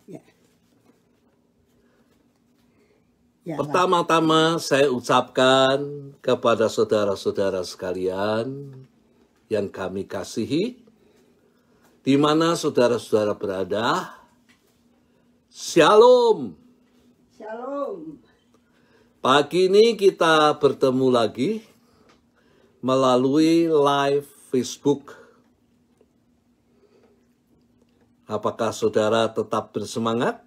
Ya. Ya, Pertama-tama saya ucapkan kepada saudara-saudara sekalian yang kami kasihi, di mana saudara-saudara berada, Shalom. Shalom. Pagi ini kita bertemu lagi melalui live Facebook. Apakah saudara tetap bersemangat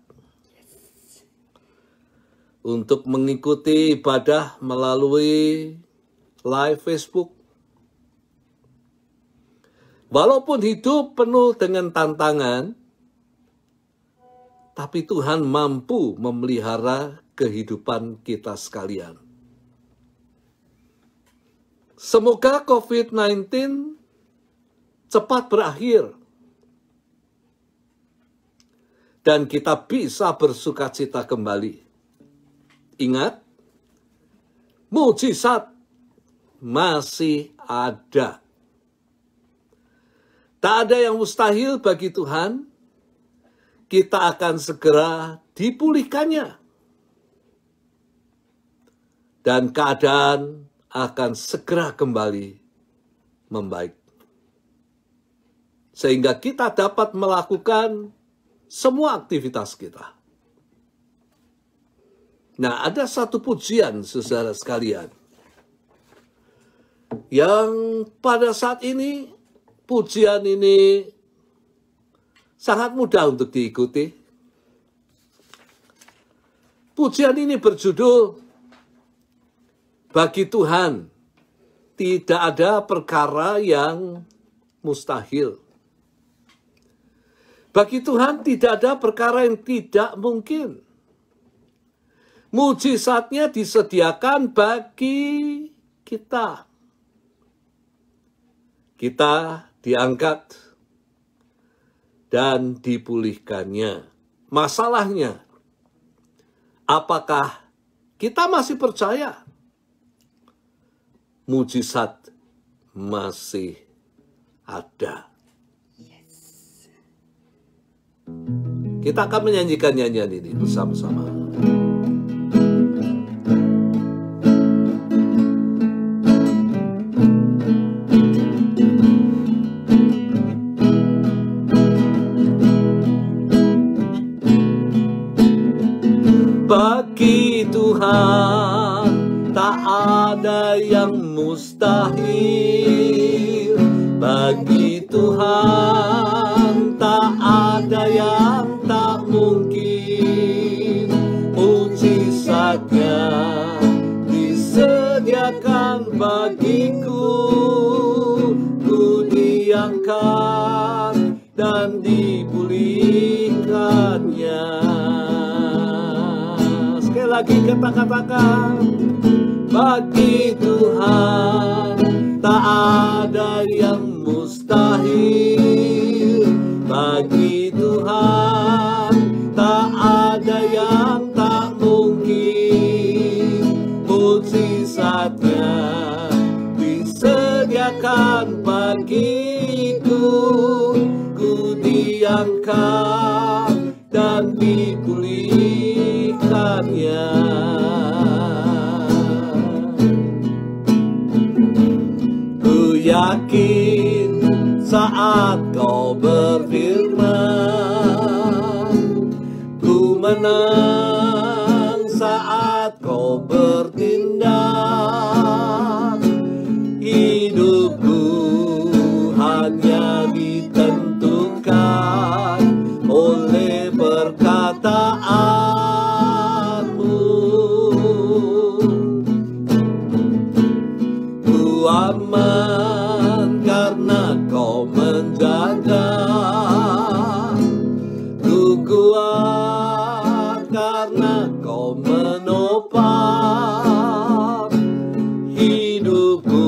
untuk mengikuti ibadah melalui live Facebook? Walaupun hidup penuh dengan tantangan, tapi Tuhan mampu memelihara kehidupan kita sekalian. Semoga COVID-19 cepat berakhir dan kita bisa bersukacita kembali. Ingat, mujizat masih ada. Tak ada yang mustahil bagi Tuhan. Kita akan segera dipulihkannya. Dan keadaan akan segera kembali membaik. Sehingga kita dapat melakukan semua aktivitas kita. Nah, ada satu pujian, saudara sekalian, yang pada saat ini, pujian ini sangat mudah untuk diikuti. Pujian ini berjudul, Bagi Tuhan tidak ada perkara yang mustahil. Bagi Tuhan tidak ada perkara yang tidak mungkin. Mujizatnya disediakan bagi kita. Kita diangkat dan dipulihkannya. Masalahnya, apakah kita masih percaya? Mujizat masih ada. Kita akan menyanyikan nyanyian ini bersama-sama. Bagi Tuhan tak ada yang mustahil. Bagi Tuhan tak ada yang tak mungkin. Mujizatnya disediakan bagiku. Ku diangkat dan dipulihkannya. Lagi kita katakan, bagi Tuhan tak ada yang mustahil. Bagi Tuhan tak ada yang tak mungkin. Mujizatnya disediakan bagiku. Ku diangkat dan dipulihkannya. Ku yakin saat kau berfirman, ku menang saat kau bertindak. Hidupku hanya ditentukan oleh perkataanmu. Ku aman karena kau menjaga. Ku kuat karena kau menopang. Hidupku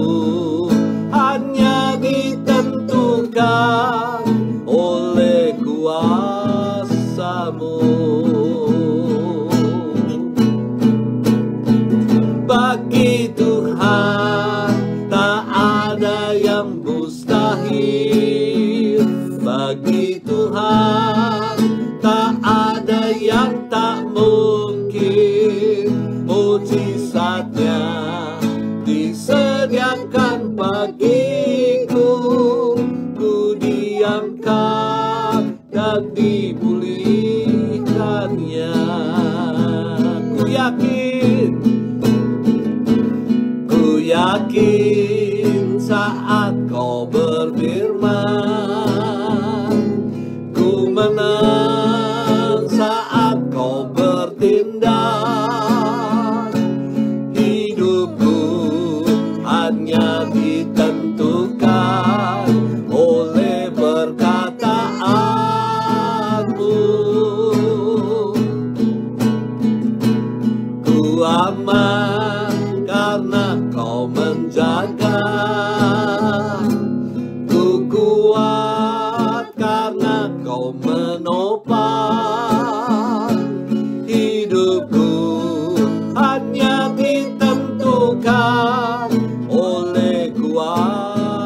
hanya ditentukan oleh kuasa-Mu. Bagi Tuhan tak ada yang mustahil. Bagi Tuhan tak ada yang tak mungkin. Mujizatnya disediakan bagiku. Ku diangkat dan dipulihkannya. Ku yakin saat kau berfirman, ku menang saat kau bertindak. Hidupku hanya ditentukan oleh perkataanmu. Ku aman karena kau menjaga. Ku kuat karena kau menopang. Hidupku hanya ditentukan oleh kuasa-Mu.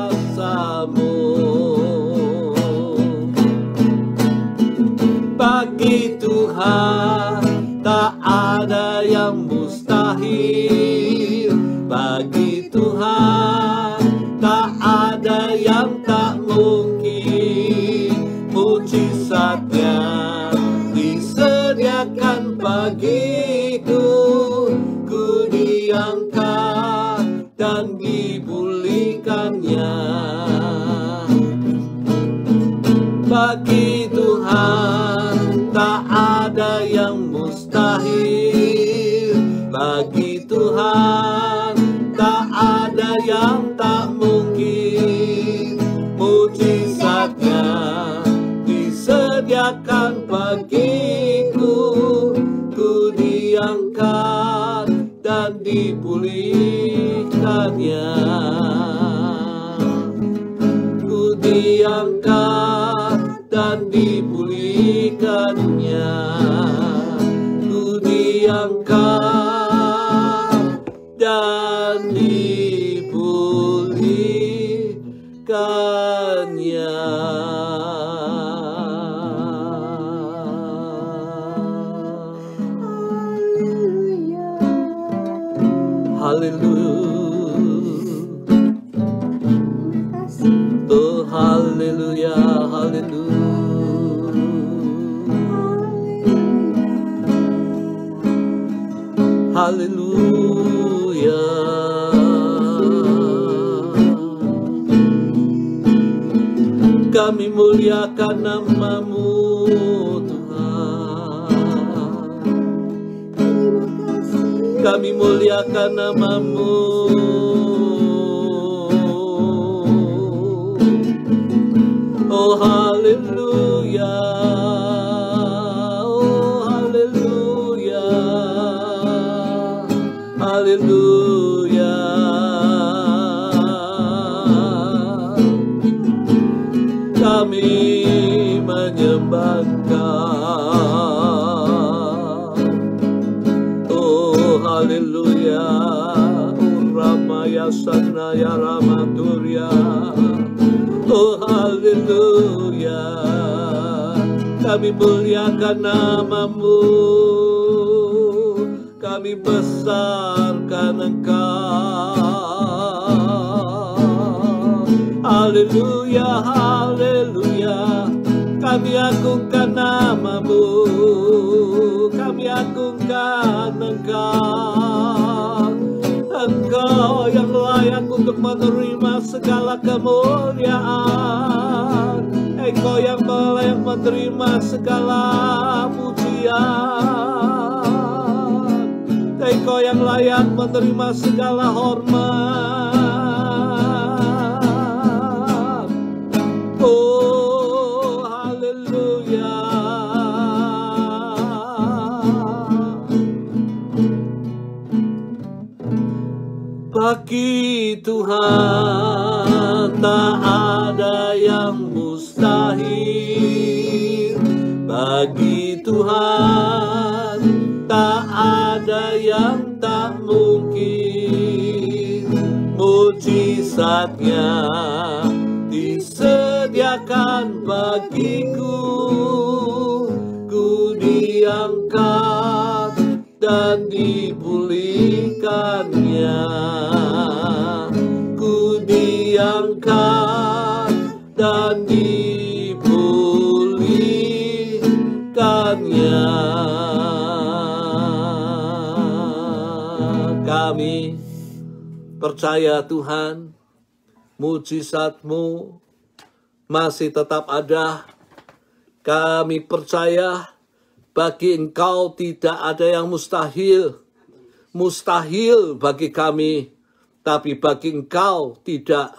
Bagi Tuhan tak ada yang mustahil. Bagi Tuhan tak ada yang tak mungkin. Mujizatnya disediakan bagiku. Ku diangkat dan dipulihkannya. Bagi Tuhan tak ada yang mustahil. Bagi Tuhan tak ada yang tak mungkin. Mujizatnya disediakan bagiku. Ku diangkat dan dipulihkannya. Ku diangkat dan dipulihkannya. Ku diangkat dan dipulihkannya. Haleluya. Oh haleluya, haleluya. Haleluya. Kami muliakan nama-Mu Tuhan. Kami muliakan nama-Mu. Oh haleluya. Oh haleluya. Haleluya. Kami menyembah Engkau. Oh haleluya. Oh Ramaya Sanaya Ramaturya. Oh haleluya. Kami muliakan nama-Mu. Kami besarkan Engkau. Haleluya, haleluya. Kami agungkan nama-Mu. Kami agungkan Engkau. Engkau yang layak untuk menerima segala kemuliaan. Engkau yang layak menerima segala pujian. Engkau yang layak menerima segala hormat. Oh haleluya. Bagi Tuhan tak ada yang mustahil. Bagi Tuhan tak ada yang tak mungkin. Mujizatnya disediakan bagiku. diangkat dan dipulihkannya. Ku diangkat dan dipulihkannya. Kami percaya Tuhan, mujizat-Mu masih tetap ada. Kami percaya bagi Engkau tidak ada yang mustahil. Mustahil bagi kami, tapi bagi Engkau tidak.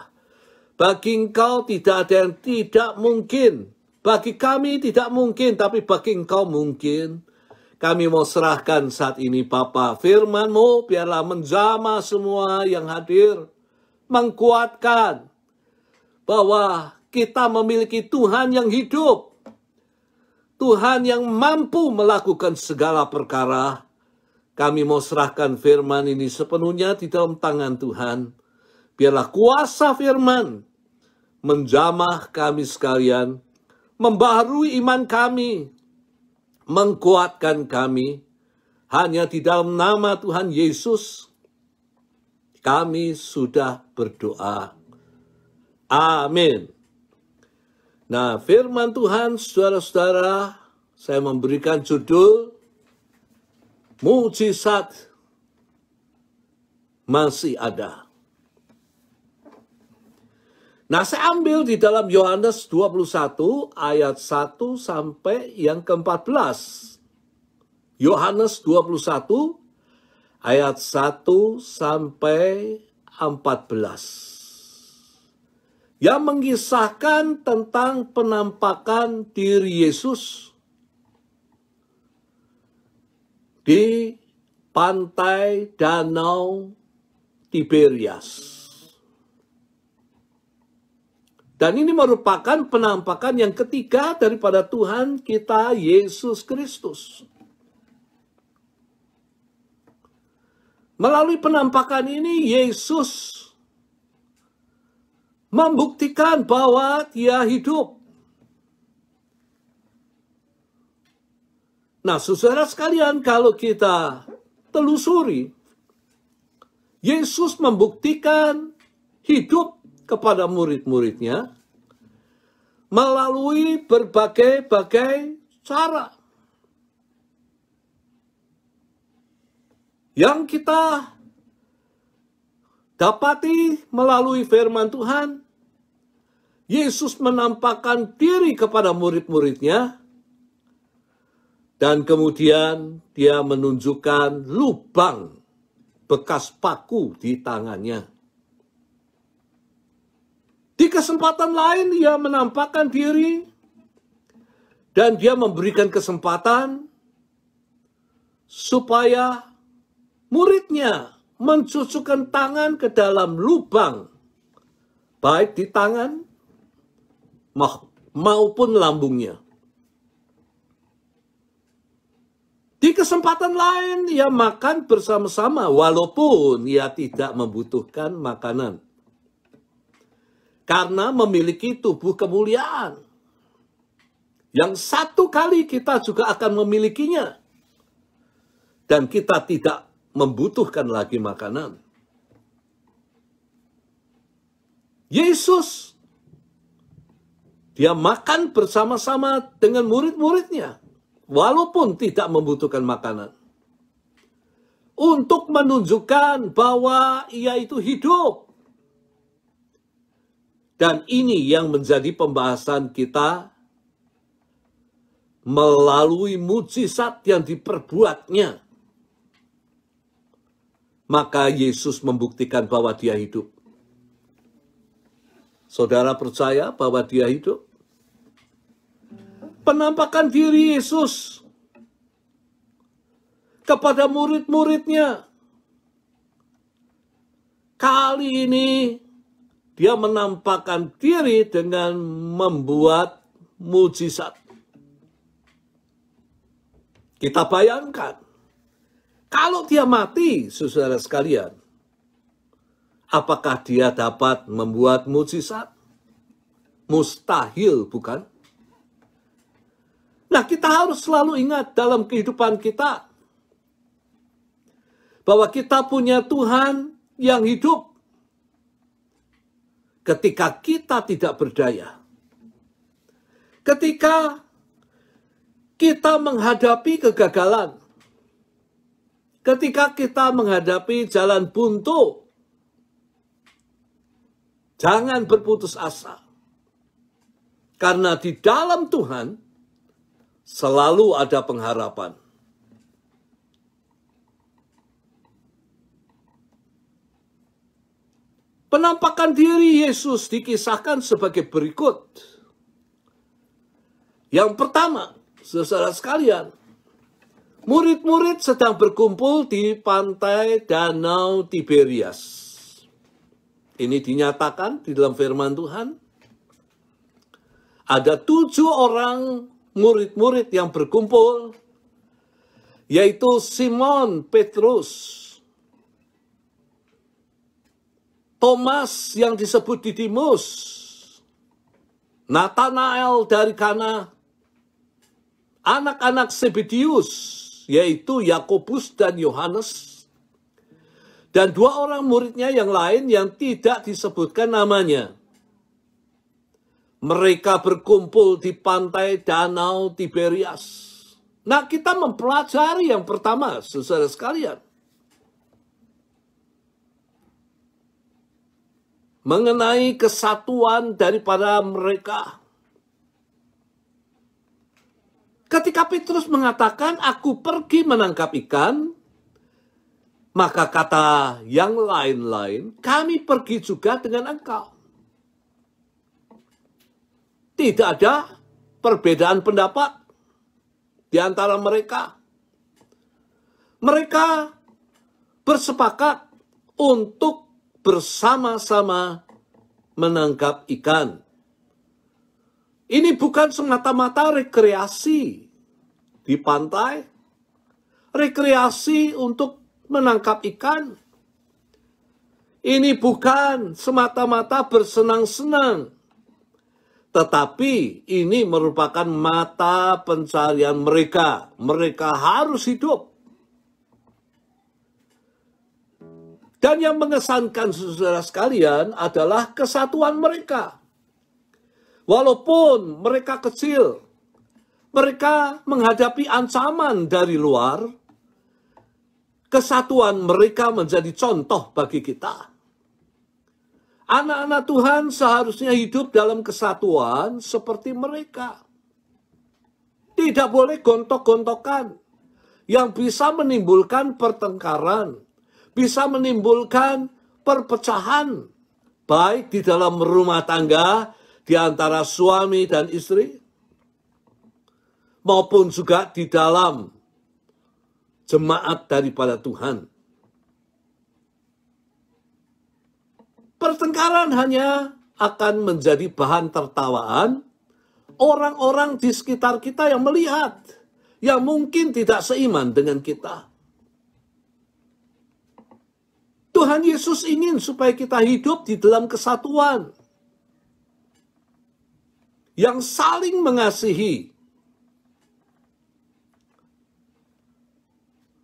Bagi Engkau tidak ada yang tidak mungkin. Bagi kami tidak mungkin, tapi bagi Engkau mungkin. Kami mau serahkan saat ini Bapa, firman-Mu biarlah menjamah semua yang hadir. Mengkuatkan bahwa kita memiliki Tuhan yang hidup. Tuhan yang mampu melakukan segala perkara. Kami mau serahkan firman ini sepenuhnya di dalam tangan Tuhan. Biarlah kuasa firman menjamah kami sekalian, membaharui iman kami, mengkuatkan kami. Hanya di dalam nama Tuhan Yesus kami sudah berdoa. Amin. Nah, firman Tuhan, saudara-saudara, saya memberikan judul Mujizat Masih Ada. Nah, saya ambil di dalam Yohanes 21 ayat 1 sampai yang ke-14. Yohanes 21 ayat 1 sampai 14. Yang mengisahkan tentang penampakan diri Yesus di pantai Danau Tiberias. Dan ini merupakan penampakan yang ketiga daripada Tuhan kita Yesus Kristus. Melalui penampakan ini Yesus membuktikan bahwa Dia hidup. Nah, saudara sekalian, kalau kita telusuri, Yesus membuktikan hidup kepada murid-muridnya melalui berbagai-bagai cara. Yang kita dapati melalui firman Tuhan, Yesus menampakkan diri kepada murid-muridnya, dan kemudian Dia menunjukkan lubang bekas paku di tangannya. Di kesempatan lain Dia menampakkan diri, dan Dia memberikan kesempatan supaya muridnya mencucukkan tangan ke dalam lubang, baik di tangan maupun lambungnya. Di kesempatan lain, Ia makan bersama-sama, walaupun Ia tidak membutuhkan makanan. Karena memiliki tubuh kemuliaan. Yang satu kali kita juga akan memilikinya. Dan kita tidak membutuhkan lagi makanan. Yesus, Dia makan bersama-sama dengan murid-muridnya, walaupun tidak membutuhkan makanan. Untuk menunjukkan bahwa Ia itu hidup. Dan ini yang menjadi pembahasan kita melalui mujizat yang diperbuatnya. Maka Yesus membuktikan bahwa Dia hidup. Saudara percaya bahwa Dia hidup? Penampakan diri Yesus kepada murid-muridnya. Kali ini Dia menampakkan diri dengan membuat mujizat. Kita bayangkan, kalau Dia mati, saudara sekalian, apakah Dia dapat membuat mujizat? Mustahil, bukan? Nah, kita harus selalu ingat dalam kehidupan kita bahwa kita punya Tuhan yang hidup. Ketika kita tidak berdaya, ketika kita menghadapi kegagalan, ketika kita menghadapi jalan buntu, jangan berputus asa. Karena di dalam Tuhan selalu ada pengharapan. Penampakan diri Yesus dikisahkan sebagai berikut. Yang pertama, saudara sekalian, murid-murid sedang berkumpul di pantai Danau Tiberias. Ini dinyatakan di dalam firman Tuhan. Ada 7 orang murid-murid yang berkumpul, yaitu Simon Petrus, Thomas yang disebut Didimus, Nathanael dari Kana, anak-anak Zebedeus, yaitu Yakobus dan Yohanes, dan 2 orang muridnya yang lain yang tidak disebutkan namanya. Mereka berkumpul di pantai Danau Tiberias. Nah, kita mempelajari yang pertama, saudara sekalian, mengenai kesatuan daripada mereka. Ketika Petrus mengatakan, "Aku pergi menangkap ikan," maka kata yang lain-lain, "Kami pergi juga dengan engkau." Tidak ada perbedaan pendapat di antara mereka. Mereka bersepakat untuk bersama-sama menangkap ikan. Ini bukan semata-mata rekreasi di pantai, rekreasi untuk menangkap ikan. Ini bukan semata-mata bersenang-senang, tetapi ini merupakan mata pencarian mereka. Mereka harus hidup. Dan yang mengesankan saudara sekalian adalah kesatuan mereka. Walaupun mereka kecil, mereka menghadapi ancaman dari luar, kesatuan mereka menjadi contoh bagi kita. Anak-anak Tuhan seharusnya hidup dalam kesatuan seperti mereka. Tidak boleh gontok-gontokan yang bisa menimbulkan pertengkaran, bisa menimbulkan perpecahan, baik di dalam rumah tangga, di antara suami dan istri, maupun juga di dalam jemaat daripada Tuhan. Pertengkaran hanya akan menjadi bahan tertawaan orang-orang di sekitar kita yang melihat, yang mungkin tidak seiman dengan kita. Tuhan Yesus ingin supaya kita hidup di dalam kesatuan yang saling mengasihi.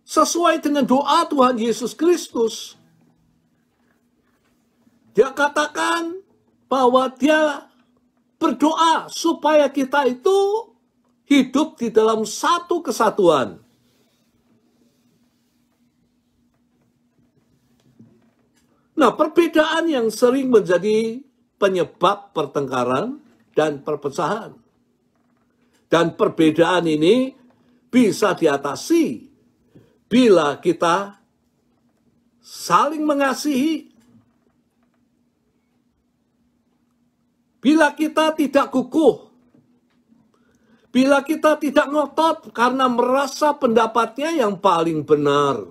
Sesuai dengan doa Tuhan Yesus Kristus, Dia katakan bahwa Dia berdoa supaya kita itu hidup di dalam satu kesatuan. Nah, perbedaan yang sering menjadi penyebab pertengkaran dan perpecahan. Dan perbedaan ini bisa diatasi bila kita saling mengasihi. Bila kita tidak kukuh. Bila kita tidak ngotot karena merasa pendapatnya yang paling benar.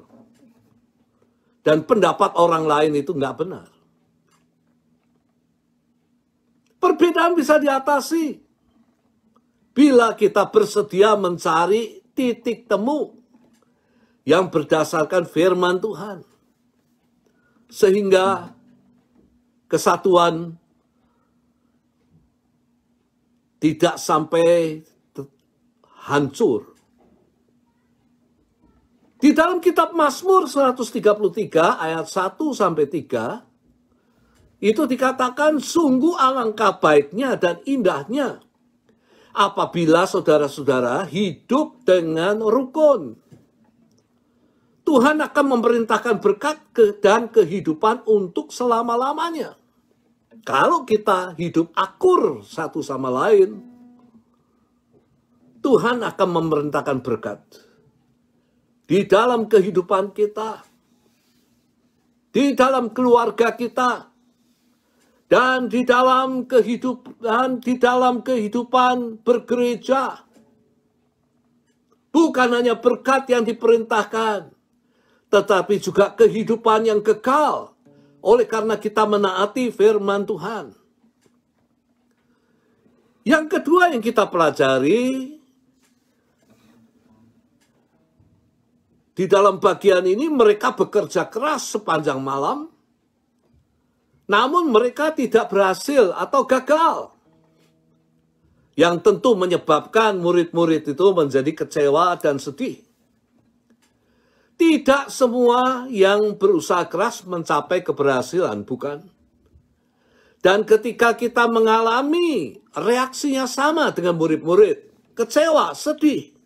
Dan pendapat orang lain itu nggak benar. Perbedaan bisa diatasi bila kita bersedia mencari titik temu yang berdasarkan firman Tuhan. Sehingga kesatuan tidak sampai hancur. Di dalam kitab Mazmur 133 ayat 1-3, itu dikatakan sungguh alangkah baiknya dan indahnya apabila saudara-saudara hidup dengan rukun. Tuhan akan memerintahkan berkat dan kehidupan untuk selama-lamanya. Kalau kita hidup akur satu sama lain, Tuhan akan memerintahkan berkat di dalam kehidupan kita, di dalam keluarga kita, dan di dalam kehidupan bergereja. Bukan hanya berkat yang diperintahkan, tetapi juga kehidupan yang kekal oleh karena kita menaati firman Tuhan. Yang kedua yang kita pelajari di dalam bagian ini, mereka bekerja keras sepanjang malam, namun mereka tidak berhasil atau gagal. Yang tentu menyebabkan murid-murid itu menjadi kecewa dan sedih. Tidak semua yang berusaha keras mencapai keberhasilan, bukan? Dan ketika kita mengalami reaksinya sama dengan murid-murid, kecewa, sedih.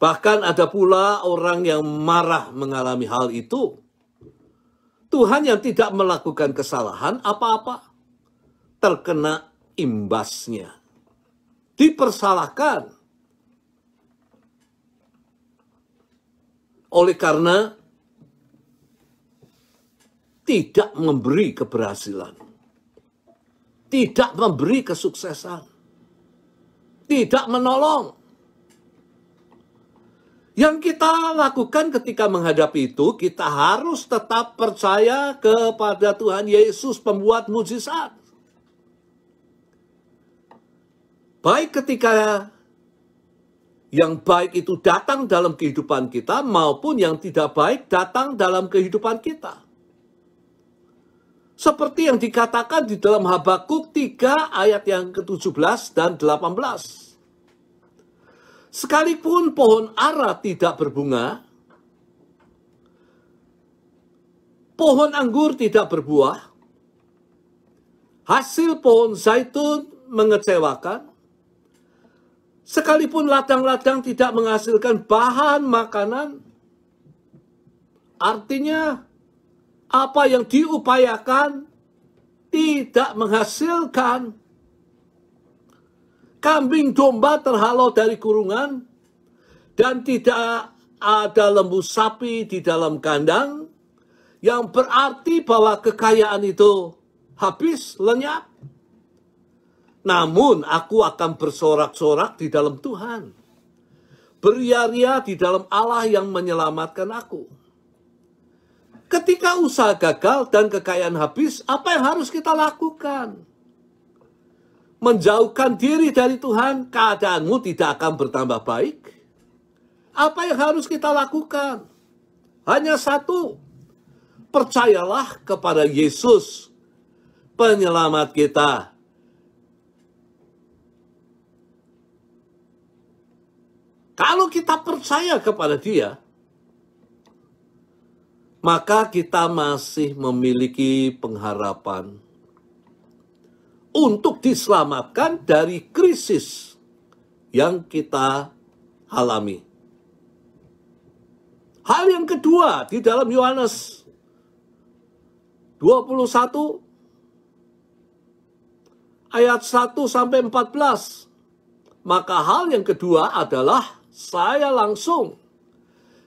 Bahkan ada pula orang yang marah mengalami hal itu. Tuhan yang tidak melakukan kesalahan apa-apa, terkena imbasnya. Dipersalahkan. Oleh karena tidak memberi keberhasilan, tidak memberi kesuksesan, tidak menolong. Yang kita lakukan ketika menghadapi itu, kita harus tetap percaya kepada Tuhan Yesus, pembuat mujizat. Baik ketika yang baik itu datang dalam kehidupan kita, maupun yang tidak baik datang dalam kehidupan kita. Seperti yang dikatakan di dalam Habakuk 3 ayat yang ke-17 dan 18. Sekalipun pohon ara tidak berbunga, pohon anggur tidak berbuah, hasil pohon zaitun mengecewakan, sekalipun ladang-ladang tidak menghasilkan bahan makanan, artinya apa yang diupayakan tidak menghasilkan. Kambing domba terhalau dari kurungan, dan tidak ada lembu sapi di dalam kandang, yang berarti bahwa kekayaan itu habis, lenyap. Namun aku akan bersorak-sorak di dalam Tuhan, beria-ria di dalam Allah yang menyelamatkan aku. Ketika usaha gagal dan kekayaan habis, apa yang harus kita lakukan? Menjauhkan diri dari Tuhan, keadaanmu tidak akan bertambah baik. Apa yang harus kita lakukan? Hanya satu, percayalah kepada Yesus, penyelamat kita. Kalau kita percaya kepada Dia, maka kita masih memiliki pengharapan untuk diselamatkan dari krisis yang kita alami. Hal yang kedua di dalam Yohanes 21 ayat 1-14. Maka hal yang kedua adalah saya langsung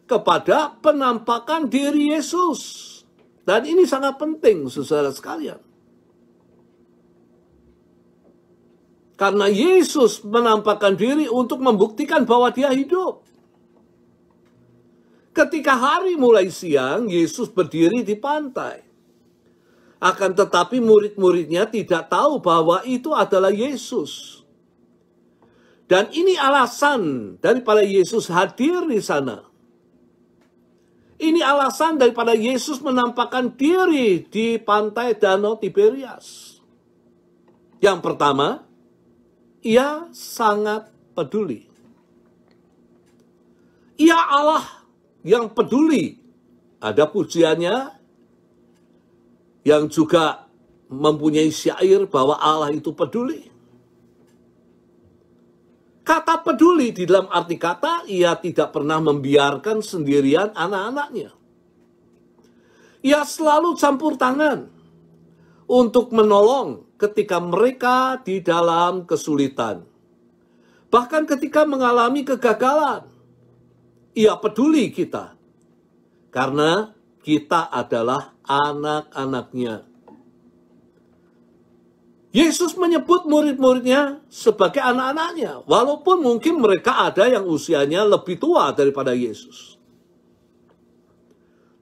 kepada penampakan diri Yesus. Dan ini sangat penting, saudara sekalian. Karena Yesus menampakkan diri untuk membuktikan bahwa Dia hidup. Ketika hari mulai siang, Yesus berdiri di pantai. Akan tetapi murid-muridnya tidak tahu bahwa itu adalah Yesus. Dan ini alasan daripada Yesus hadir di sana. Ini alasan daripada Yesus menampakkan diri di pantai Danau Tiberias. Yang pertama, Ia sangat peduli. Ia Allah yang peduli. Ada pujiannya yang juga mempunyai syair bahwa Allah itu peduli. Kata peduli di dalam arti kata, ia tidak pernah membiarkan sendirian anak-anaknya. Ia selalu campur tangan untuk menolong ketika mereka di dalam kesulitan. Bahkan ketika mengalami kegagalan, ia peduli kita. Karena kita adalah anak-anaknya. Yesus menyebut murid-muridnya sebagai anak-anaknya. Walaupun mungkin mereka ada yang usianya lebih tua daripada Yesus.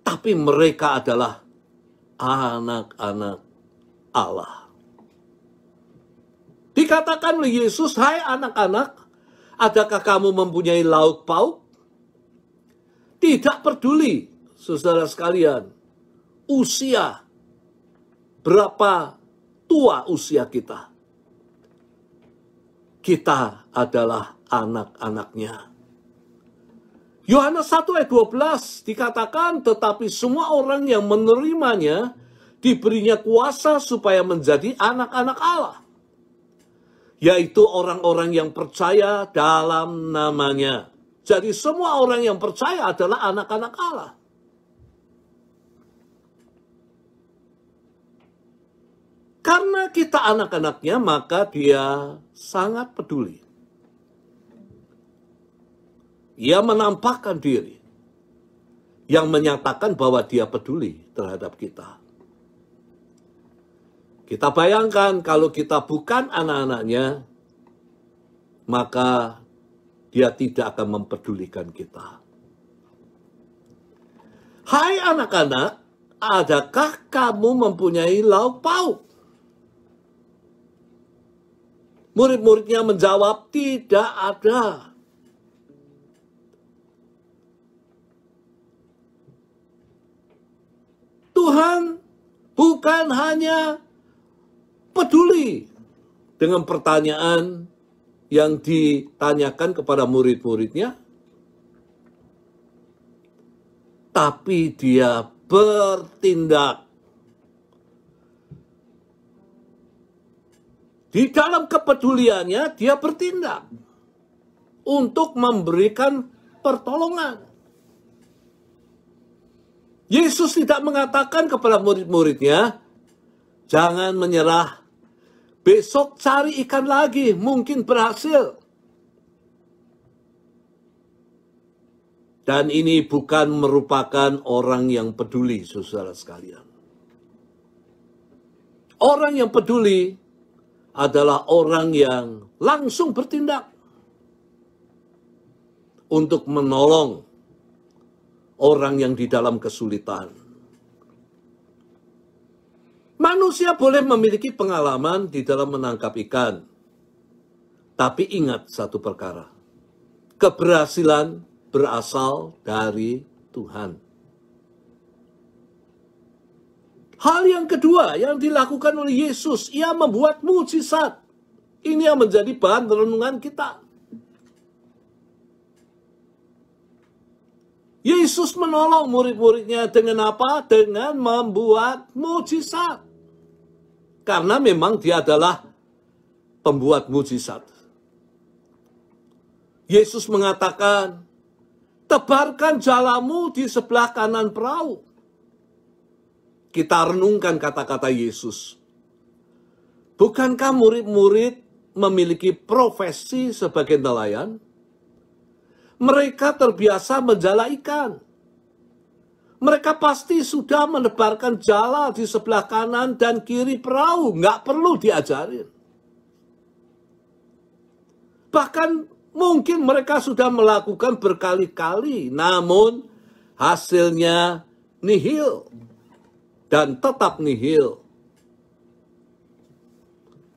Tapi mereka adalah anak-anak Allah. Dikatakan oleh Yesus, hai anak-anak, adakah kamu mempunyai lauk pauk? Tidak peduli, saudara sekalian, usia, berapa tua usia kita. Kita adalah anak-anaknya. Yohanes 1 ayat 12 dikatakan, tetapi semua orang yang menerimanya diberinya kuasa supaya menjadi anak-anak Allah. Yaitu orang-orang yang percaya dalam namanya. Jadi semua orang yang percaya adalah anak-anak Allah. Karena kita anak-anaknya, maka dia sangat peduli. Ia menampakkan diri yang menyatakan bahwa dia peduli terhadap kita. Kita bayangkan kalau kita bukan anak-anaknya, maka dia tidak akan mempedulikan kita. Hai anak-anak, adakah kamu mempunyai lauk pauk? Murid-muridnya menjawab, tidak ada. Tuhan bukan hanya peduli dengan pertanyaan yang ditanyakan kepada murid-muridnya, tapi dia bertindak. Di dalam kepeduliannya, dia bertindak untuk memberikan pertolongan. Yesus tidak mengatakan kepada murid-muridnya, jangan menyerah. Besok cari ikan lagi, mungkin berhasil. Dan ini bukan merupakan orang yang peduli, saudara sekalian. Orang yang peduli adalah orang yang langsung bertindak untuk menolong orang yang di dalam kesulitan. Manusia boleh memiliki pengalaman di dalam menangkap ikan. Tapi ingat satu perkara. Keberhasilan berasal dari Tuhan. Hal yang kedua yang dilakukan oleh Yesus, ia membuat mujizat. Ini yang menjadi bahan renungan kita. Yesus menolong murid-muridnya dengan apa? Dengan membuat mujizat. Karena memang dia adalah pembuat mujizat. Yesus mengatakan, tebarkan jalamu di sebelah kanan perahu. Kita renungkan kata-kata Yesus. Bukankah murid-murid memiliki profesi sebagai nelayan? Mereka terbiasa menjala ikan. Mereka pasti sudah menebarkan jala di sebelah kanan dan kiri perahu. Nggak perlu diajarin. Bahkan mungkin mereka sudah melakukan berkali-kali. Namun hasilnya nihil. Dan tetap nihil.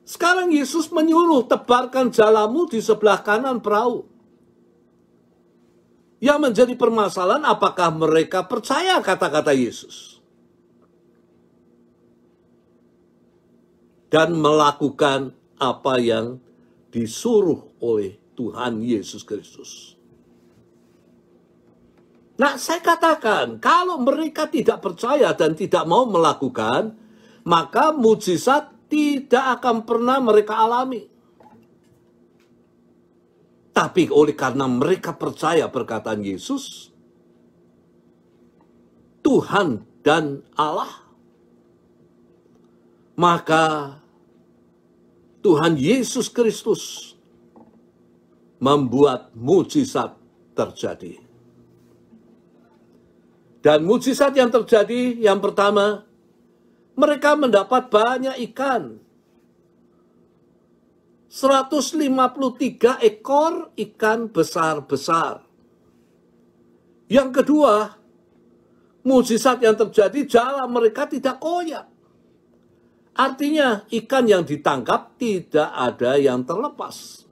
Sekarang Yesus menyuruh tebarkan jalamu di sebelah kanan perahu. Yang menjadi permasalahan apakah mereka percaya kata-kata Yesus. Dan melakukan apa yang disuruh oleh Tuhan Yesus Kristus. Nah, saya katakan, kalau mereka tidak percaya dan tidak mau melakukan, maka mujizat tidak akan pernah mereka alami. Tapi oleh karena mereka percaya perkataan Yesus, Tuhan dan Allah, maka Tuhan Yesus Kristus membuat mujizat terjadi. Dan mujizat yang terjadi, yang pertama, mereka mendapat banyak ikan. 153 ekor ikan besar-besar. Yang kedua, mujizat yang terjadi, jala mereka tidak koyak. Artinya, ikan yang ditangkap tidak ada yang terlepas.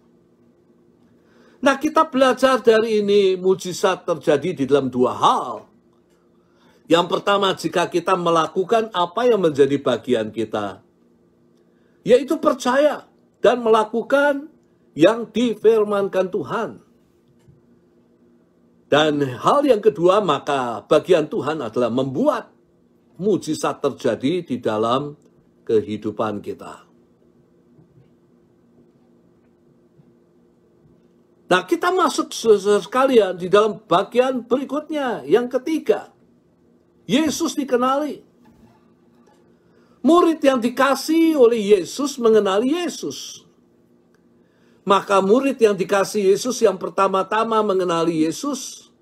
Nah, kita belajar dari ini, mujizat terjadi di dalam dua hal. Yang pertama, jika kita melakukan apa yang menjadi bagian kita, yaitu percaya dan melakukan yang difirmankan Tuhan. Dan hal yang kedua, maka bagian Tuhan adalah membuat mujizat terjadi di dalam kehidupan kita. Nah, kita masuk sekalian di dalam bagian berikutnya, yang ketiga. Yesus dikenali. Murid yang dikasihi oleh Yesus mengenali Yesus. Maka murid yang dikasihi Yesus yang pertama-tama mengenali Yesus.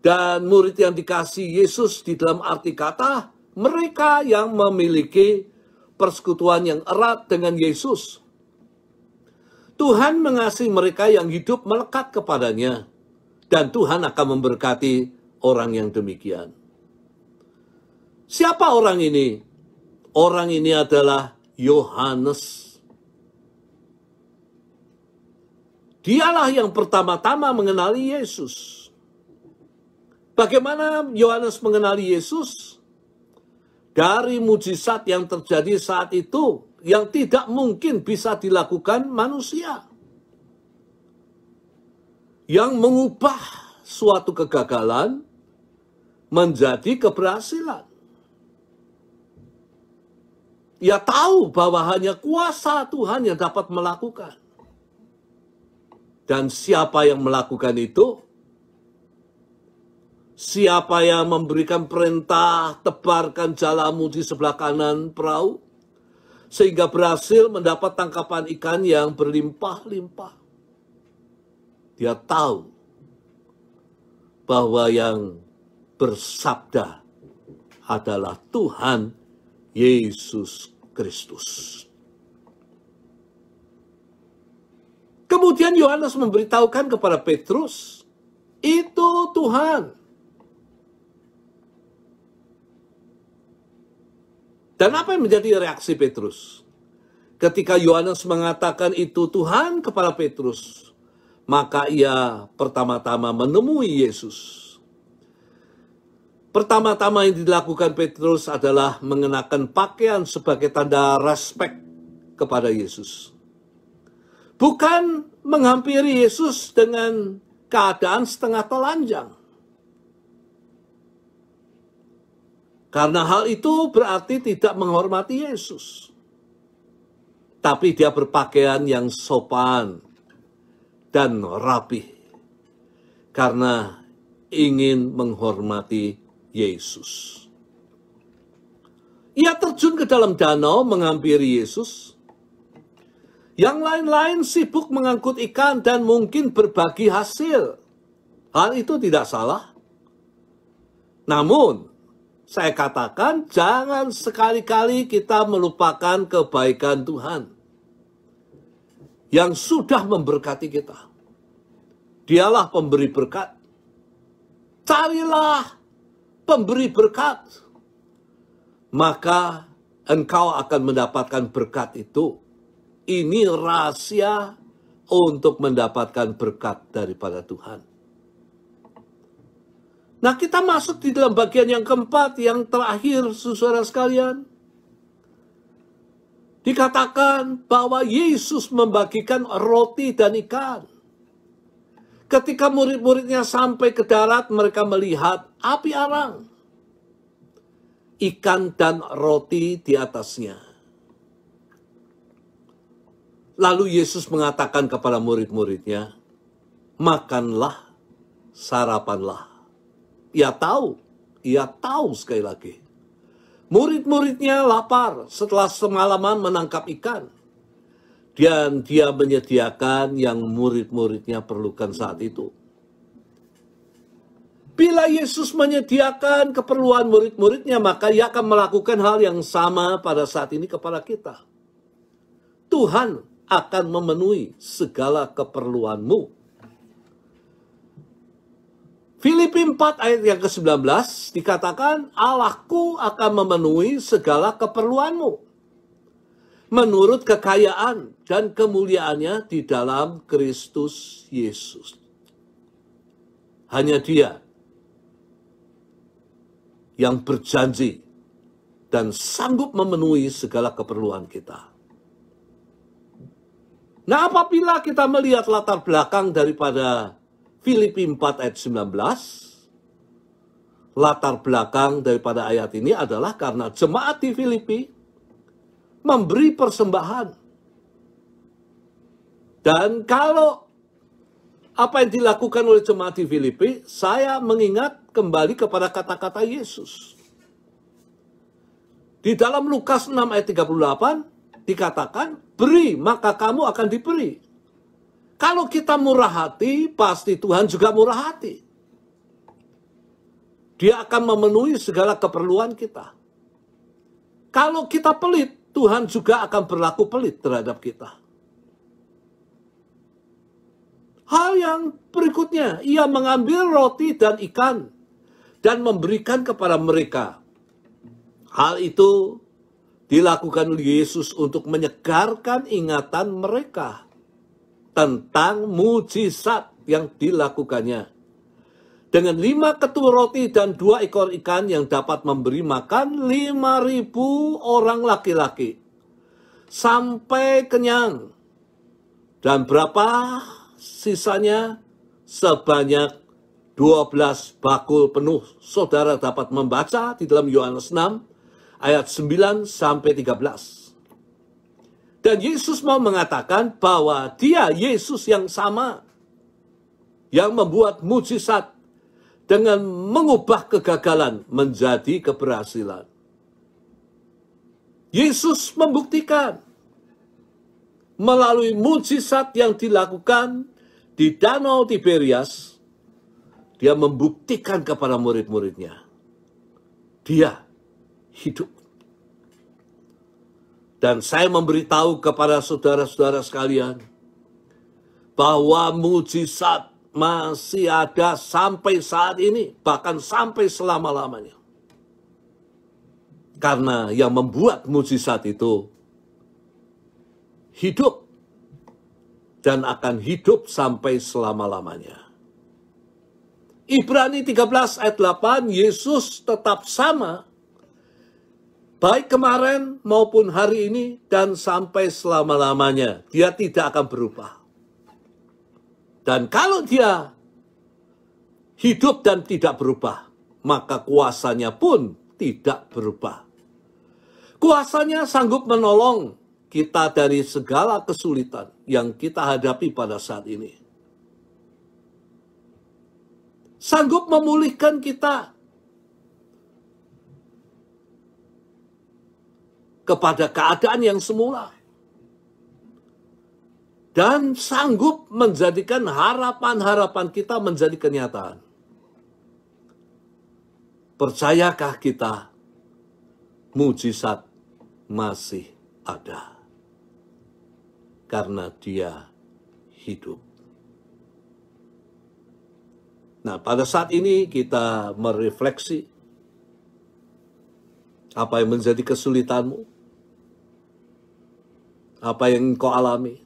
Dan murid yang dikasihi Yesus di dalam arti kata, mereka yang memiliki persekutuan yang erat dengan Yesus. Tuhan mengasihi mereka yang hidup melekat kepadanya. Dan Tuhan akan memberkati orang yang demikian. Siapa orang ini? Orang ini adalah Yohanes. Dialah yang pertama-tama mengenali Yesus. Bagaimana Yohanes mengenali Yesus? Dari mujizat yang terjadi saat itu, yang tidak mungkin bisa dilakukan manusia. Yang mengubah suatu kegagalan menjadi keberhasilan. Ia tahu bahwa hanya kuasa Tuhan yang dapat melakukan. Dan siapa yang melakukan itu? Siapa yang memberikan perintah, tebarkan jalamu di sebelah kanan perahu, sehingga berhasil mendapat tangkapan ikan yang berlimpah-limpah. Dia tahu bahwa yang bersabda adalah Tuhan Yesus Kristus. Kemudian Yohanes memberitahukan kepada Petrus, itu Tuhan. Dan apa yang menjadi reaksi Petrus? Ketika Yohanes mengatakan itu Tuhan kepada Petrus, maka ia pertama-tama menemui Yesus. Pertama-tama yang dilakukan Petrus adalah mengenakan pakaian sebagai tanda respek kepada Yesus. Bukan menghampiri Yesus dengan keadaan setengah telanjang. Karena hal itu berarti tidak menghormati Yesus. Tapi dia berpakaian yang sopan dan rapi. Karena ingin menghormati Yesus. Ia terjun ke dalam danau menghampiri Yesus. Yang lain-lain sibuk mengangkut ikan dan mungkin berbagi hasil. Hal itu tidak salah. Namun, saya katakan jangan sekali-kali kita melupakan kebaikan Tuhan yang sudah memberkati kita. Dialah pemberi berkat. Carilah pemberi berkat, maka engkau akan mendapatkan berkat itu. Ini rahasia untuk mendapatkan berkat daripada Tuhan. Nah, kita masuk di dalam bagian yang keempat, yang terakhir, saudara sekalian. dikatakan bahwa Yesus membagikan roti dan ikan. Ketika murid-muridnya sampai ke darat, mereka melihat api arang, ikan dan roti di atasnya. Lalu Yesus mengatakan kepada murid-muridnya, makanlah, sarapanlah. Ia tahu sekali lagi. Murid-muridnya lapar setelah semalaman menangkap ikan. Dan dia menyediakan yang murid-muridnya perlukan saat itu. Bila Yesus menyediakan keperluan murid-muridnya, maka ia akan melakukan hal yang sama pada saat ini kepada kita. Tuhan akan memenuhi segala keperluanmu. Filipi 4 ayat yang ke-19 dikatakan, Allahku akan memenuhi segala keperluanmu menurut kekayaan dan kemuliaannya di dalam Kristus Yesus. Hanya Dia yang berjanji dan sanggup memenuhi segala keperluan kita. Nah, apabila kita melihat latar belakang daripada Filipi 4 ayat 19, latar belakang daripada ayat ini adalah karena jemaat di Filipi memberi persembahan. Dan kalau apa yang dilakukan oleh jemaat di Filipi, saya mengingat kembali kepada kata-kata Yesus. Di dalam Lukas 6 ayat 38 dikatakan, beri maka kamu akan diberi. Kalau kita murah hati, pasti Tuhan juga murah hati. Dia akan memenuhi segala keperluan kita. Kalau kita pelit, Tuhan juga akan berlaku pelit terhadap kita. Hal yang berikutnya, ia mengambil roti dan ikan dan memberikan kepada mereka. Hal itu dilakukan oleh Yesus untuk menyegarkan ingatan mereka tentang mujizat yang dilakukannya. Dengan 5 ketul roti dan 2 ekor ikan yang dapat memberi makan 5.000 orang laki-laki. Sampai kenyang. Dan berapa sisanya? Sebanyak 12 bakul penuh. Saudara dapat membaca di dalam Yohanes 6 ayat 9 sampai 13. Dan Yesus mau mengatakan bahwa Dia Yesus yang sama yang membuat mujizat dengan mengubah kegagalan menjadi keberhasilan. Yesus membuktikan melalui mujizat yang dilakukan di Danau Tiberias, Dia membuktikan kepada murid-muridnya, Dia hidup. Dan saya memberitahu kepada saudara-saudara sekalian, bahwa mujizat masih ada sampai saat ini, bahkan sampai selama-lamanya. Karena yang membuat mujizat itu hidup, dan akan hidup sampai selama-lamanya. Ibrani 13 ayat 8, Yesus tetap sama, baik kemarin maupun hari ini dan sampai selama-lamanya. Dia tidak akan berubah. Dan kalau Dia hidup dan tidak berubah, maka kuasanya pun tidak berubah. Kuasanya sanggup menolong kita dari segala kesulitan yang kita hadapi pada saat ini. Sanggup memulihkan kita kepada keadaan yang semula. Dan sanggup menjadikan harapan-harapan kita menjadi kenyataan. Percayakah kita mujizat masih ada? Karena Dia hidup. Nah, pada saat ini kita merefleksi apa yang menjadi kesulitanmu, apa yang kau alami,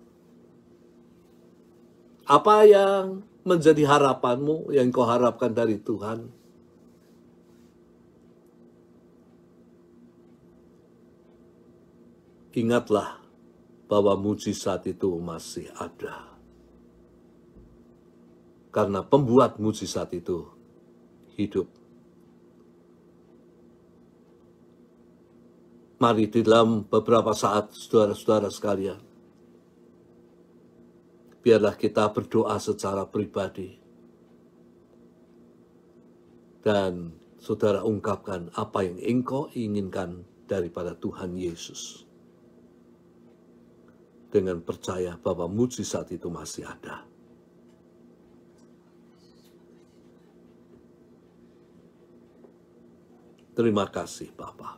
apa yang menjadi harapanmu yang kau harapkan dari Tuhan. ingatlah bahwa mujizat itu masih ada. Karena pembuat mujizat itu hidup. Mari di dalam beberapa saat, saudara-saudara sekalian, biarlah kita berdoa secara pribadi. Dan saudara ungkapkan apa yang engkau inginkan daripada Tuhan Yesus. Dengan percaya bahwa mujizat itu masih ada. Terima kasih Bapa.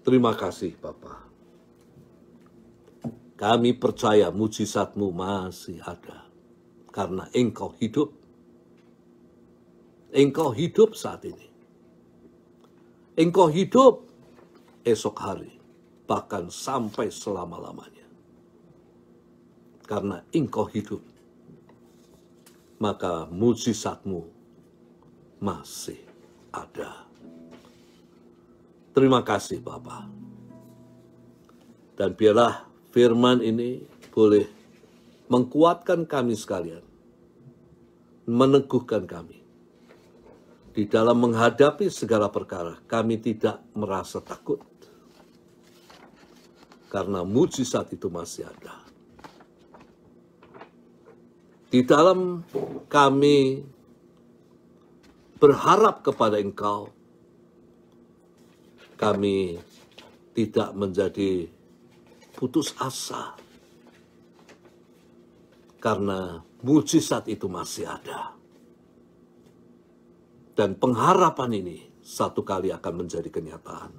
Terima kasih Bapa. Kami percaya mujizat-Mu masih ada. Karena Engkau hidup. Engkau hidup saat ini. Engkau hidup esok hari. Bahkan sampai selama-lamanya. Karena Engkau hidup. Maka mujizat-Mu masih ada. Terima kasih Bapa. Dan biarlah firman ini boleh mengkuatkan kami sekalian. Meneguhkan kami. Di dalam menghadapi segala perkara, kami tidak merasa takut. Karena mujizat itu masih ada. Di dalam kami berharap kepada Engkau, kami tidak menjadi putus asa. Karena mujizat itu masih ada. Dan pengharapan ini satu kali akan menjadi kenyataan.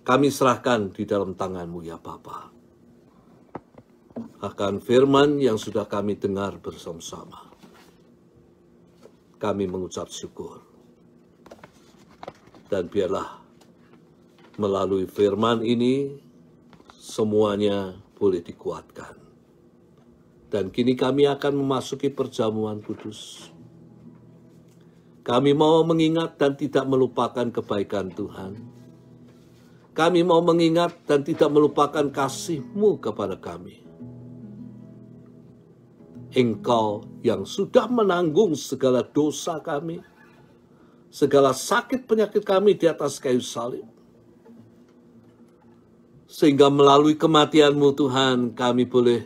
Kami serahkan di dalam tangan-Mu ya Bapa. Akan firman yang sudah kami dengar bersama-sama. Kami mengucap syukur. Dan biarlah melalui firman ini semuanya boleh dikuatkan. Dan kini kami akan memasuki perjamuan kudus. Kami mau mengingat dan tidak melupakan kebaikan Tuhan. Kami mau mengingat dan tidak melupakan kasih-Mu kepada kami. Engkau yang sudah menanggung segala dosa kami, segala sakit penyakit kami di atas kayu salib. Sehingga melalui kematian-Mu Tuhan, kami boleh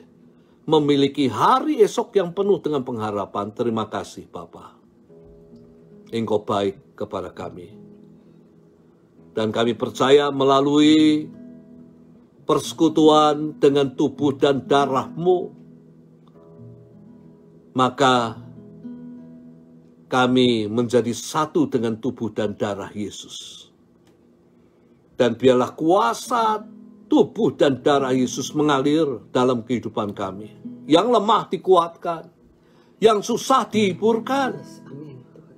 memiliki hari esok yang penuh dengan pengharapan. Terima kasih Bapa. Engkau baik kepada kami. Dan kami percaya melalui persekutuan dengan tubuh dan darah-Mu, maka kami menjadi satu dengan tubuh dan darah Yesus. Dan biarlah kuasa tubuh dan darah Yesus mengalir dalam kehidupan kami. Yang lemah dikuatkan, yang susah dihiburkan,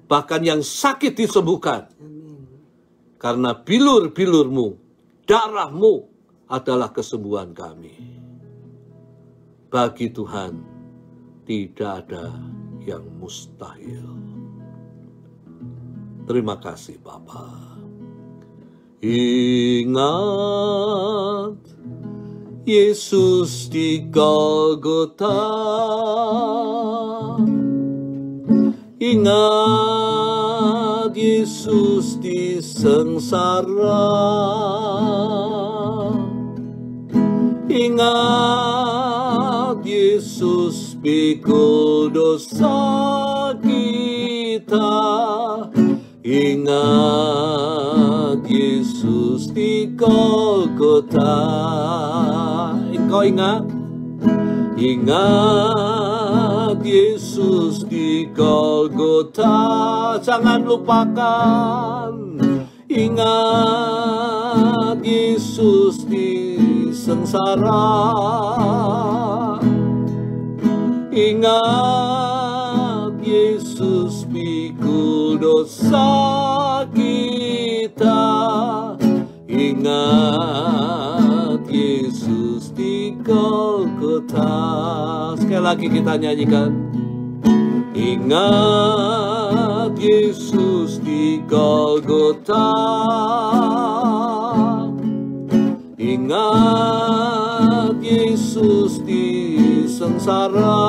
bahkan yang sakit disembuhkan. Karena bilur-bilur-Mu, darah-Mu adalah kesembuhan kami. Bagi Tuhan, tidak ada yang mustahil. Terima kasih Bapa. Ingat Yesus di Golgota. Ingat Yesus di sengsara. Ingat Yesus pikul dosa kita. Ingat Yesus di Golgota. Engkau ingat? Ingat Yesus di Golgota. Jangan lupakan. Ingat Yesus di sengsara. Ingat Yesus pikul dosa kita. Ingat Yesus di Golgota. Sekali lagi kita nyanyikan. Ingat Yesus di Golgota. Ingat Yesus di sengsara.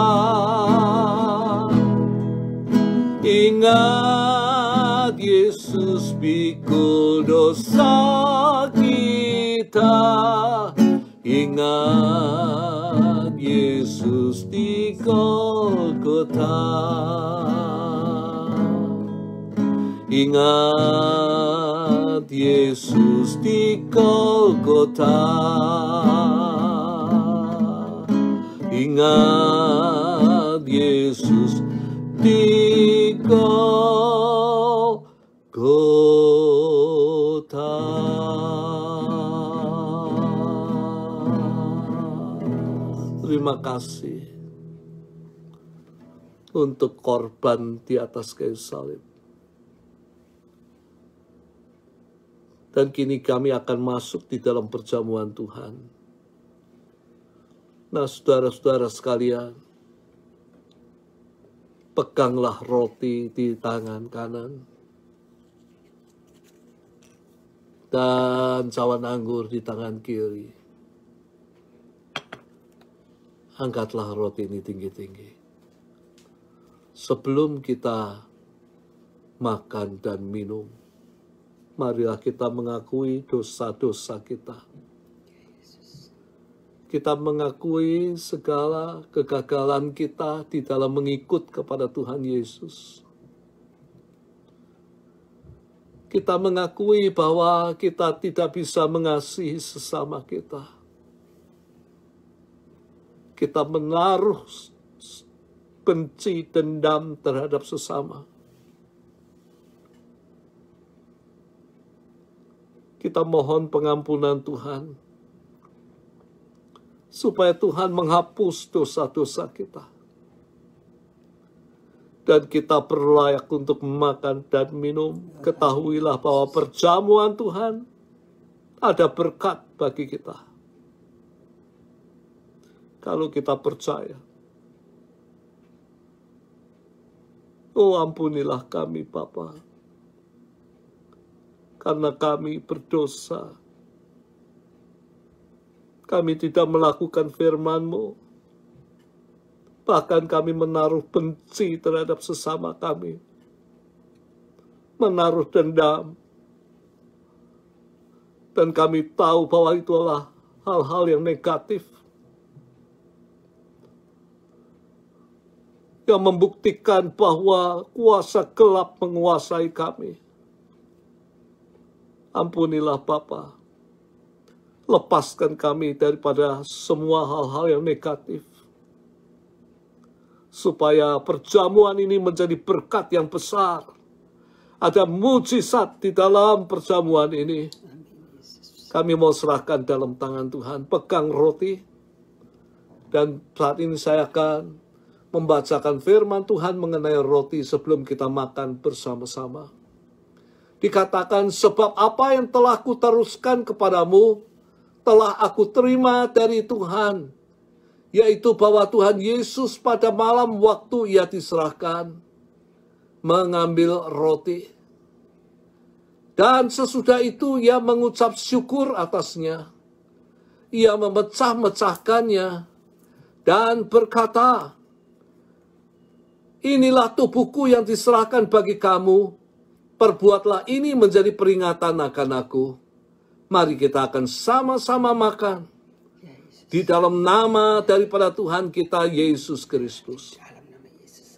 Ingat Yesus pikul dosa kita. Ingat Yesus di Golgota. Ingat Yesus di Golgota. Ingat Yesus di Golgota. Terima kasih untuk korban di atas kayu salib. Dan kini kami akan masuk di dalam perjamuan Tuhan. Nah, saudara-saudara sekalian, peganglah roti di tangan kanan dan cawan anggur di tangan kiri. Angkatlah roti ini tinggi-tinggi sebelum kita makan dan minum. Marilah kita mengakui dosa-dosa kita. Kita mengakui segala kegagalan kita di dalam mengikut kepada Tuhan Yesus. Kita mengakui bahwa kita tidak bisa mengasihi sesama kita. Kita menaruh benci, dendam terhadap sesama. Kita mohon pengampunan Tuhan, supaya Tuhan menghapus dosa-dosa kita. Dan kita berlayak untuk makan dan minum. Ketahuilah bahwa perjamuan Tuhan ada berkat bagi kita. Kalau kita percaya. Oh, ampunilah kami, Bapa. Karena kami berdosa. Kami tidak melakukan firman-Mu. Bahkan kami menaruh benci terhadap sesama kami. Menaruh dendam. Dan kami tahu bahwa itulah hal-hal yang negatif. Yang membuktikan bahwa kuasa gelap menguasai kami. Ampunilah Bapa. Lepaskan kami daripada semua hal-hal yang negatif. Supaya perjamuan ini menjadi berkat yang besar. Ada mujizat di dalam perjamuan ini. Kami mau serahkan dalam tangan Tuhan. Pegang roti. Dan saat ini saya akan membacakan firman Tuhan mengenai roti sebelum kita makan bersama-sama. Dikatakan, sebab apa yang telah kuteruskan kepadamu, telah aku terima dari Tuhan. Yaitu bahwa Tuhan Yesus pada malam waktu ia diserahkan, mengambil roti. Dan sesudah itu ia mengucap syukur atasnya. Ia memecah-mecahkannya dan berkata, inilah tubuhku yang diserahkan bagi kamu. Perbuatlah ini menjadi peringatan akan aku. Mari kita akan sama-sama makan. Di dalam nama daripada Tuhan kita Yesus Kristus. Dalam nama Yesus.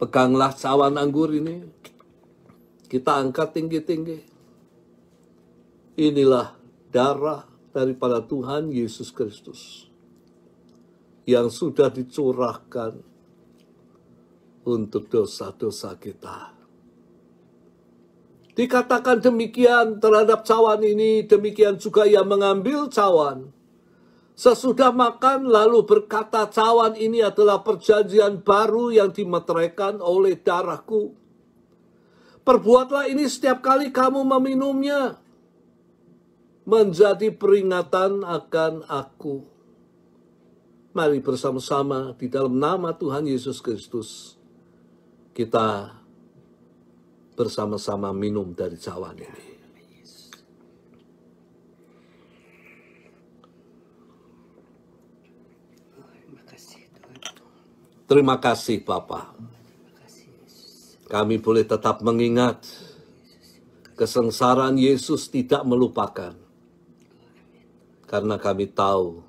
Peganglah cawan anggur ini. Kita angkat tinggi-tinggi. Inilah darah daripada Tuhan Yesus Kristus yang sudah dicurahkan untuk dosa-dosa kita. Dikatakan demikian terhadap cawan ini, demikian juga ia mengambil cawan. Sesudah makan lalu berkata, cawan ini adalah perjanjian baru yang dimeteraikan oleh darahku. Perbuatlah ini setiap kali kamu meminumnya menjadi peringatan akan aku. Mari bersama-sama di dalam nama Tuhan Yesus Kristus, kita bersama-sama minum dari cawan ini. Terima kasih Tuhan. Terima kasih Bapa. Terima kasih Yesus. Kami boleh tetap mengingat kesengsaraan Yesus tidak melupakan. Karena kami tahu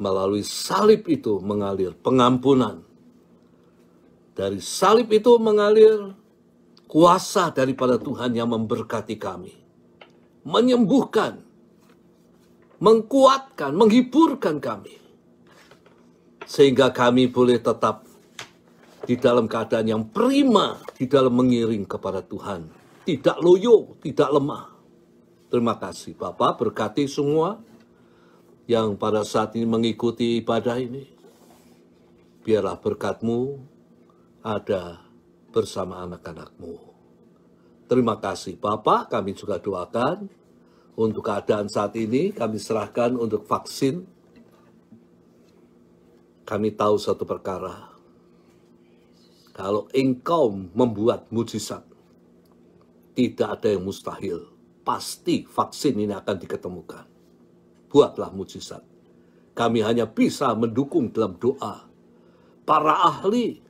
melalui salib itu mengalir pengampunan. Dari salib itu mengalir kuasa daripada Tuhan yang memberkati kami. Menyembuhkan, mengkuatkan, menghiburkan kami. Sehingga kami boleh tetap di dalam keadaan yang prima, di dalam mengiring kepada Tuhan. Tidak loyo, tidak lemah. Terima kasih Bapak, berkati semua yang pada saat ini mengikuti ibadah ini. Biarlah berkat-Mu ada bersama anak-anak-Mu. Terima kasih Bapak, kami juga doakan untuk keadaan saat ini, kami serahkan untuk vaksin. Kami tahu satu perkara, kalau Engkau membuat mujizat, tidak ada yang mustahil. Pasti vaksin ini akan diketemukan. Buatlah mujizat. Kami hanya bisa mendukung dalam doa. Para ahli,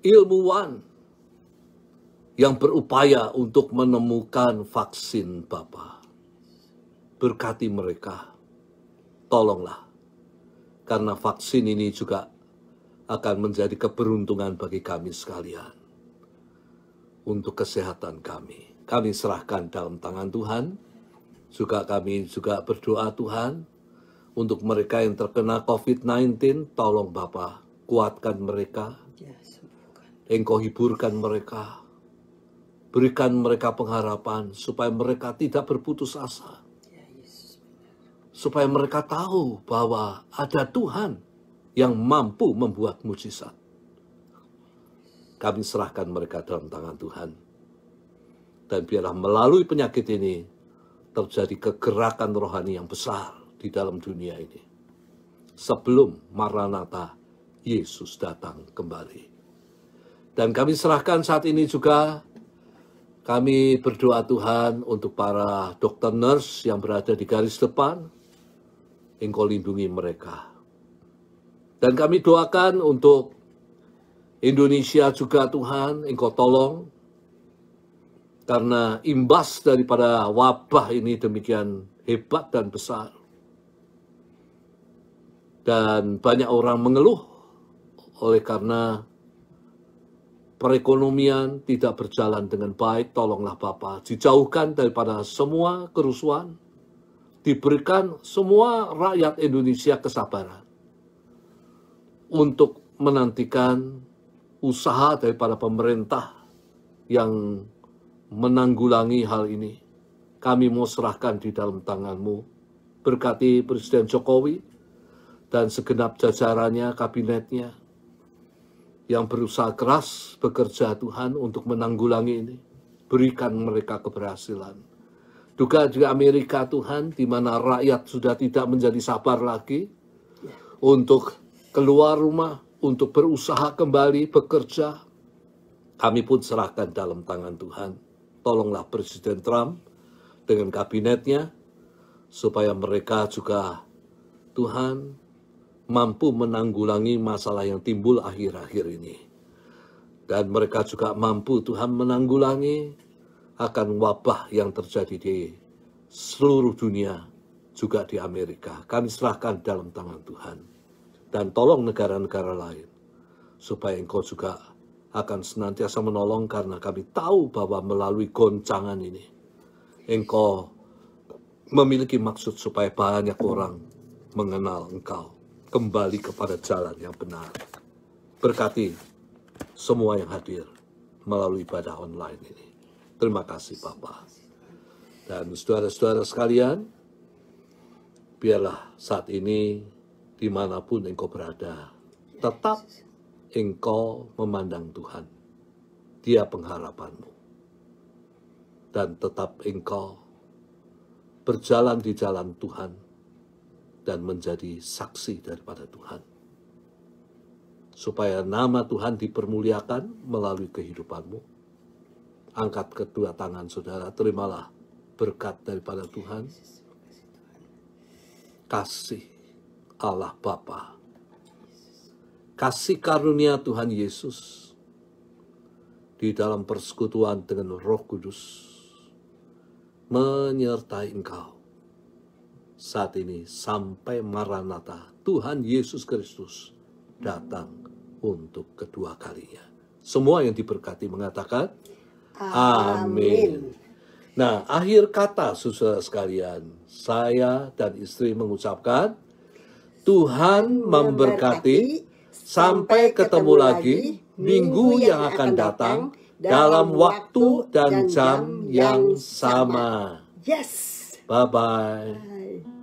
ilmuwan, yang berupaya untuk menemukan vaksin Bapa. Berkati mereka. Tolonglah. Karena vaksin ini juga akan menjadi keberuntungan bagi kami sekalian. Untuk kesehatan kami. Kami serahkan dalam tangan Tuhan. Kami juga berdoa Tuhan. Untuk mereka yang terkena COVID-19, tolong Bapa, kuatkan mereka. Ya, sembuhkan. Engkau hiburkan mereka. Berikan mereka pengharapan supaya mereka tidak berputus asa. Ya, Yesus benar. Supaya mereka tahu bahwa ada Tuhan yang mampu membuat mujizat. Kami serahkan mereka dalam tangan Tuhan. Dan biarlah melalui penyakit ini terjadi kegerakan rohani yang besar di dalam dunia ini. Sebelum Maranatha Yesus datang kembali. Dan kami serahkan saat ini juga, kami berdoa Tuhan untuk para dokter nurse yang berada di garis depan. Engkau lindungi mereka. Dan kami doakan untuk Indonesia juga Tuhan, Engkau tolong. Karena imbas daripada wabah ini demikian hebat dan besar. Dan banyak orang mengeluh oleh karena perekonomian tidak berjalan dengan baik. Tolonglah Bapa, dijauhkan daripada semua kerusuhan. Diberikan semua rakyat Indonesia kesabaran untuk menantikan usaha daripada pemerintah yang menanggulangi hal ini. Kami mau serahkan di dalam tangan-Mu. Berkati Presiden Jokowi dan segenap jajarannya, kabinetnya, yang berusaha keras bekerja Tuhan untuk menanggulangi ini. Berikan mereka keberhasilan. Juga Amerika Tuhan, di mana rakyat sudah tidak menjadi sabar lagi untuk keluar rumah, untuk berusaha kembali bekerja. Kami pun serahkan dalam tangan Tuhan. Tolonglah Presiden Trump dengan kabinetnya, supaya mereka juga Tuhan mampu menanggulangi masalah yang timbul akhir-akhir ini. Dan mereka juga mampu Tuhan menanggulangi akan wabah yang terjadi di seluruh dunia, juga di Amerika. Kami serahkan dalam tangan Tuhan. Dan tolong negara-negara lain, supaya Engkau juga akan senantiasa menolong, karena kami tahu bahwa melalui goncangan ini, Engkau memiliki maksud supaya banyak orang mengenal Engkau, kembali kepada jalan yang benar. Berkati semua yang hadir melalui ibadah online ini. Terima kasih Bapa. Dan saudara-saudara sekalian, biarlah saat ini dimanapun engkau berada, tetap engkau memandang Tuhan. Dia pengharapanmu. Dan tetap engkau berjalan di jalan Tuhan dan menjadi saksi daripada Tuhan. Supaya nama Tuhan dipermuliakan melalui kehidupanmu. Angkat kedua tangan saudara, terimalah berkat daripada Tuhan. Kasih Allah Bapa, kasih karunia Tuhan Yesus di dalam persekutuan dengan Roh Kudus menyertai engkau saat ini sampai Maranatha, Tuhan Yesus Kristus datang untuk kedua kalinya. Semua yang diberkati mengatakan amin. Nah, akhir kata saudara sekalian, saya dan istri mengucapkan Tuhan memberkati. Sampai ketemu lagi minggu yang akan datang dalam waktu dan jam yang sama. Yes. Bye-bye. Bye.